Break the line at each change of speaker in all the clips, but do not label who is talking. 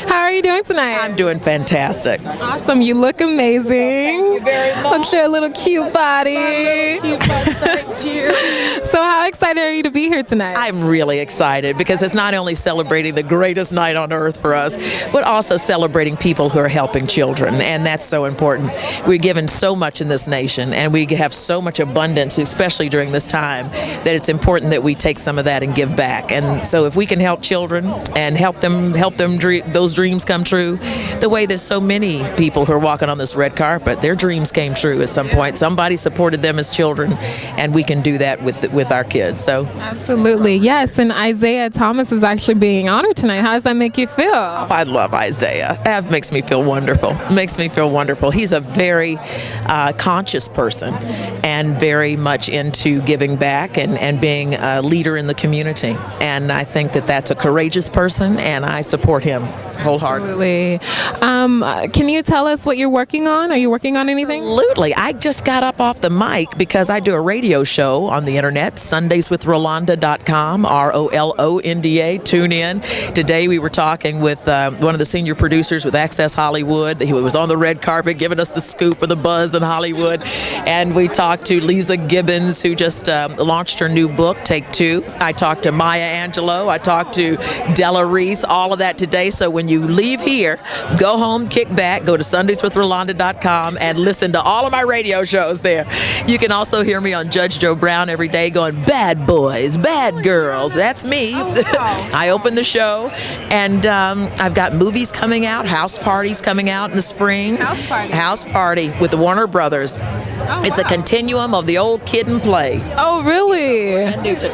How are you doing tonight?
I'm doing fantastic.
Awesome. You look amazing.
Thank you very much.
Look at your little cute body.
Thank you.
So how excited are you to be here tonight?
I'm really excited because it's not only celebrating the greatest night on earth for us, but also celebrating people who are helping children, and that's so important. We're given so much in this nation, and we have so much abundance, especially during this time, that it's important that we take some of that and give back. And so if we can help children and help them those dreams come true, the way there's so many people who are walking on this red carpet, their dreams came true at some point. Somebody supported them as children, and we can do that with our kids. So
absolutely, yes. And Isaiah Thomas is actually being honored tonight. How does that make you feel?
Oh, I love Isaiah. That makes me feel wonderful. Makes me feel wonderful. He's a very conscious person and very much into giving back and being a leader in the community. And I think that that's a courageous person, and I support him wholeheartedly.
Can you tell us what you're working on? Are you working on anything?
Absolutely. I just got up off the mic because I do a radio show on the internet, SundaysWithRolanda.com, ROLONDA. Tune in. Today we were talking with one of the senior producers with Access Hollywood. He was on the red carpet giving us the scoop of the buzz in Hollywood. And we talked to Lisa Gibbons, who just launched her new book, Take Two. I talked to Maya Angelou. I talked to Della Reese, all of that today. So when you leave here, go home, kick back, go to SundaysWithRolanda.com and listen to all of my radio shows there. You can also hear me on Judge Joe Brown every day going, bad boys, bad girls. That's me.
Oh, wow.
I open the show, and I've got movies coming out, house parties coming out in the spring.
House party?
House party with the Warner Brothers.
Oh,
it's a continuum of the old Kid and Play.
Oh, really?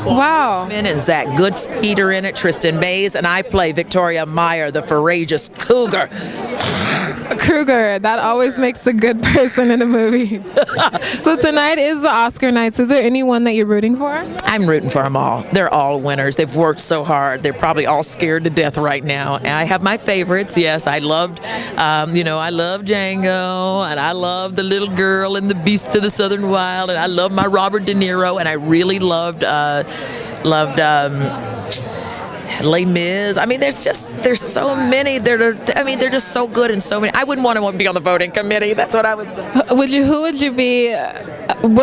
Wow.
And Zach Goodspeed are in it, Tristan Mays, and I play Victoria Meyer, the courageous cougar.
Kruger, that always makes a good person in a movie. So tonight is the Oscar nights. Is there anyone that you're rooting for?
I'm rooting for them all. They're all winners. They've worked so hard. They're probably all scared to death right now. And I have my favorites. Yes, I loved, I love Django, and I love The Little Girl and The Beast of the Southern Wild, and I love my Robert De Niro, and I really loved Les Mis. I mean, there's so many. They're just so good and so many. I wouldn't want to be on the voting committee. That's what I would say.
What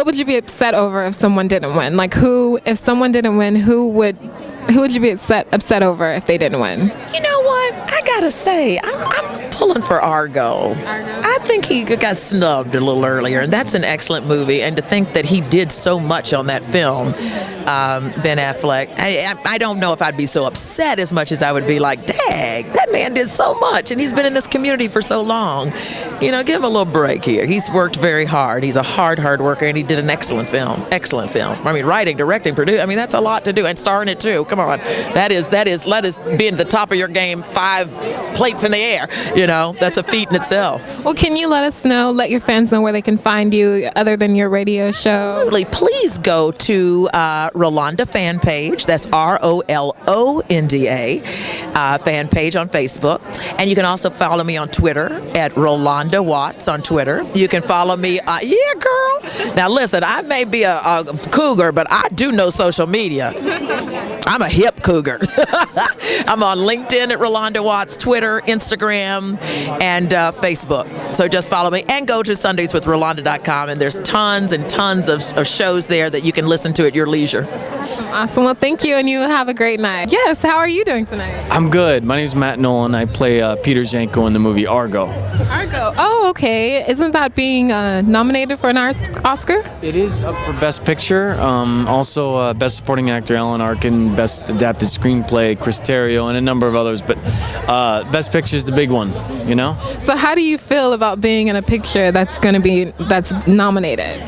would you be upset over if someone didn't win? Like if someone didn't win, who would you be upset over if they didn't win?
You know what? I gotta say, I'm pulling for Argo. I think he got snubbed a little earlier, and that's an excellent movie. And to think that he did so much on that film, Ben Affleck, I don't know if I'd be so upset as much as I would be like, dang, that man did so much, and he's been in this community for so long. Give him a little break here. He's worked very hard. He's a hard worker, and he did an excellent film. Excellent film. I mean, writing, directing, producing, that's a lot to do, and starring it too. Come on. That is being at the top of your game, 5 plates in the air. That's a feat in itself.
Well, can you let your fans know where they can find you other than your radio show?
Absolutely. Please go to Rolanda fan page. That's ROLONDA fan page on Facebook. And you can also follow me on Twitter at Rolanda Watts on Twitter. You can follow me. Yeah, girl. Now, listen, I may be a cougar, but I do know social media. I'm a hip cougar. I'm on LinkedIn at Rolanda Watts, Twitter, Instagram, and Facebook. So just follow me and go to SundaysWithRolanda.com, and there's tons and tons of shows there that you can listen to at your leisure.
Awesome. Well, thank you, and you have a great night. Yes, how are you doing tonight?
I'm good. My name is Matt Nolan. I play Peter Janko in the movie Argo.
Argo. Oh, okay. Isn't that being nominated for an Oscar?
It is up for Best Picture. Also, Best Supporting Actor Alan Arkin, Best Adapted Screenplay Chris Terrio, and a number of others. But Best Picture is the big one,
So how do you feel about being in a picture that's nominated?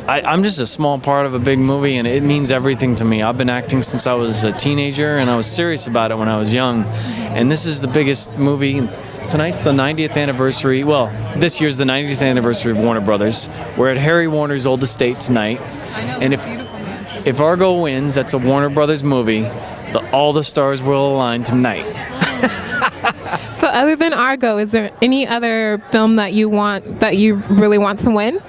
I'm just a small part of a big movie, and it means everything to me. I've been acting since I was a teenager, and I was serious about it when I was young. And this is the biggest movie. Tonight's the 90th anniversary. Well, this year's the 90th anniversary of Warner Brothers. We're at Harry Warner's old estate tonight. And if Argo wins, that's a Warner Brothers movie. All the stars will align tonight.
So other than Argo, is there any other film that you really want to win?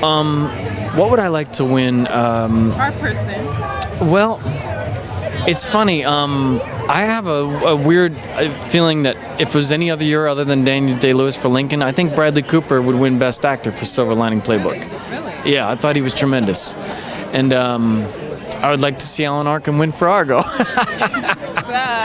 What would I like to win?
Our person.
Well, it's funny. I have a weird feeling that if it was any other year other than Daniel Day-Lewis for Lincoln, I think Bradley Cooper would win Best Actor for Silver Lining Playbook. Really? Yeah, I thought he was tremendous. And I would like to see Alan Arkin win for Argo.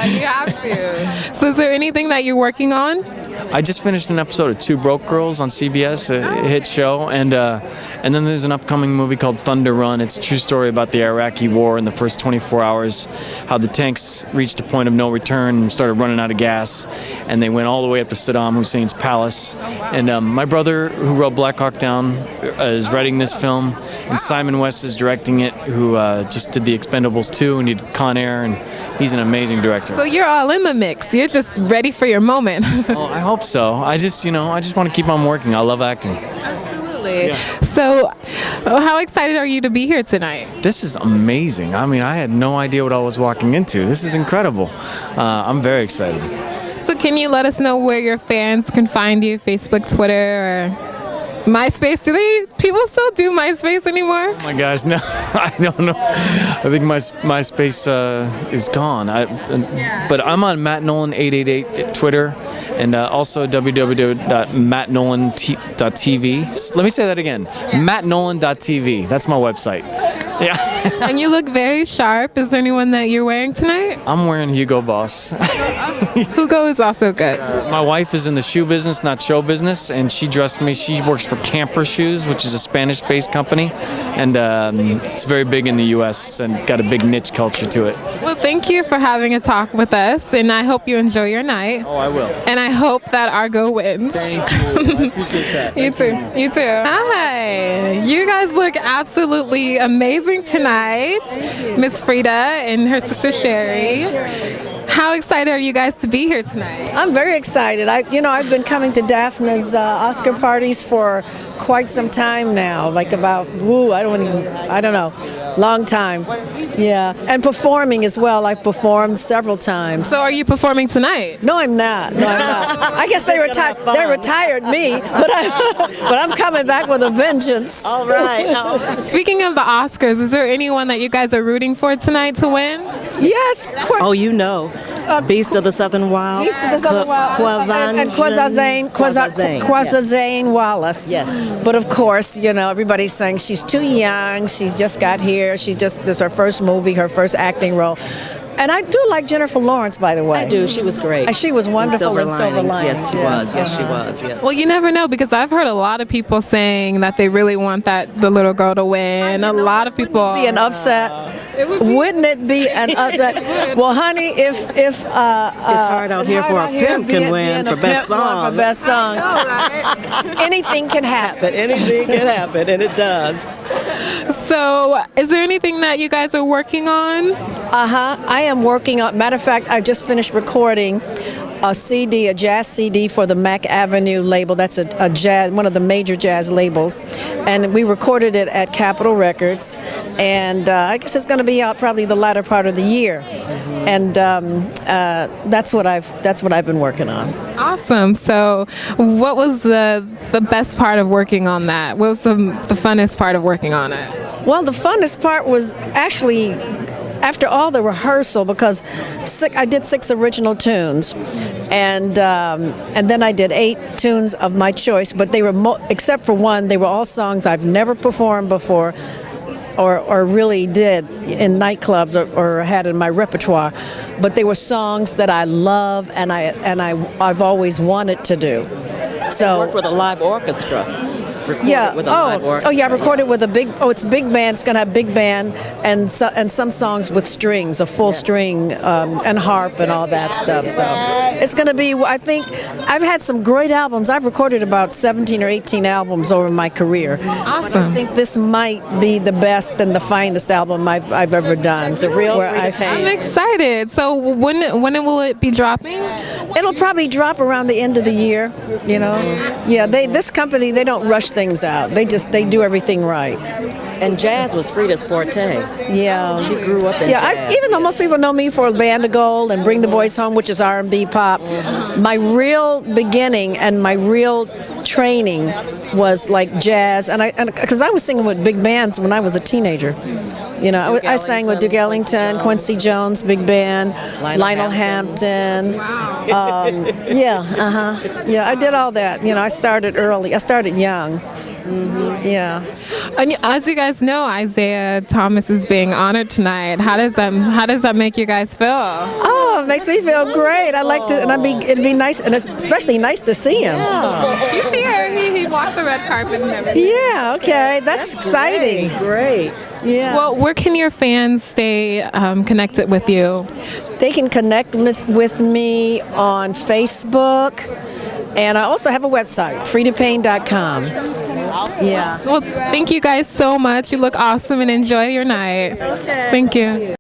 You have to. So is there anything that you're working on?
I just finished an episode of Two Broke Girls on CBS, a hit show, and then there's an upcoming movie called Thunder Run. It's a true story about the Iraqi war in the first 24 hours, how the tanks reached a point of no return and started running out of gas, and they went all the way up to Saddam Hussein's palace. And my brother, who wrote Black Hawk Down, is writing this film, and Simon West is directing it, who just did The Expendables 2 and did Con Air, and he's an amazing director.
So you're all in the mix. You're just ready for your moment.
Well, I hope so. I just want to keep on working. I love acting.
Absolutely.
Yeah.
So, how excited are you to be here tonight?
This is amazing. I mean, I had no idea what I was walking into. This is incredible. I'm very excited.
So, can you let us know where your fans can find you? Facebook, Twitter, or MySpace? People still do MySpace anymore?
Oh my gosh, no, I don't know. I think MySpace is gone. But I'm on Matt Nolan 888 at Twitter, and also www.mattnolan.tv. Let me say that again. mattnolan.tv. That's my website. Yeah.
And you look very sharp. Is there anyone that you're wearing tonight?
I'm wearing Hugo Boss.
Hugo is also good.
My wife is in the shoe business, not show business, and she dressed me. She works for Camper Shoes, which is a Spanish-based company, and it's very big in the U.S. and got a big niche culture to it.
Well, thank you for having a talk with us, and I hope you enjoy your night.
Oh, I will.
And I hope that Argo wins.
Thank you. I appreciate that.
You too. You too. Hi. You guys look absolutely amazing tonight. Miss Frida and her sister Sherry. How excited are you guys to be here tonight?
I'm very excited. I've been coming to Daphna's Oscar parties for quite some time now, like about, I don't know, long time. Yeah, and performing as well. I've performed several times.
So are you performing tonight?
No, I'm not. I guess they retired me, but I'm coming back with a vengeance.
All right.
Speaking of the Oscars, is there anyone that you guys are rooting for tonight to win?
Yes.
Oh, you know. Beast of the Southern Wild.
Beast of the Southern Wild. And Quasazane Wallace.
Yes.
But of course, everybody's saying she's too young. She just got here. This is her first movie, her first acting role. And I do like Jennifer Lawrence, by the way.
I do. She was great.
She was wonderful in Silver Linings.
Yes, she was. Yes, she was. Yes.
Well, you never know, because I've heard a lot of people saying that they really want the little girl to win. A lot of people.
Wouldn't it be an upset? Wouldn't it be an upset? Well, honey, if
it's hard out here for a pimp can win for best song.
For best song. Anything can happen.
Anything can happen, and it does.
So, is there anything that you guys are working on?
I am working on. Matter of fact, I just finished recording a CD, a jazz CD for the Mack Avenue label. That's a jazz, one of the major jazz labels, and we recorded it at Capitol Records. And I guess it's going to be out probably the latter part of the year. And that's what I've been working on.
Awesome. So, what was the best part of working on that? What was the funnest part of working on it?
Well, the funnest part was actually after all the rehearsal, because I did 6 original tunes, and then I did 8 tunes of my choice. But they were except for one, they were all songs I've never performed before, or really did in nightclubs or had in my repertoire. But they were songs that I love and I've always wanted to do. So
worked with a live orchestra. With a live orchestra.
Oh yeah, I recorded with a big. Oh, it's big band. It's gonna have big band and some songs with strings, a full string and harp and all that stuff. So it's gonna be. I think I've had some great albums. I've recorded about 17 or 18 albums over my career.
Awesome.
I think this might be the best and the finest album I've ever done.
The real.
I'm excited. So when will it be dropping?
It'll probably drop around the end of the year. Yeah. This company, they don't rush things out. They do everything right.
And jazz was Frida's forte.
Yeah.
She grew up in jazz.
Even though most people know me for Band of Gold and Bring the Boys Home, which is R&B pop, my real beginning and my real training was like jazz, and because I was singing with big bands when I was a teenager. You know, I sang with Duke Ellington, Quincy Jones, Big Band, Lionel Hampton. Yeah, I did all that. You know, I started early. I started young. Yeah.
And as you guys know, Isaiah Thomas is being honored tonight. How does that make you guys feel?
Oh, it makes me feel great. I like to, and it'd be nice, and it's especially nice to see him.
You see her, he walks the red carpet and everything.
Yeah, okay, that's exciting.
Great.
Yeah.
Well, where can your fans stay connected with you?
They can connect with me on Facebook, and I also have a website, freedopain.com. Yeah.
Well, thank you guys so much. You look awesome and enjoy your night.
Okay.
Thank you.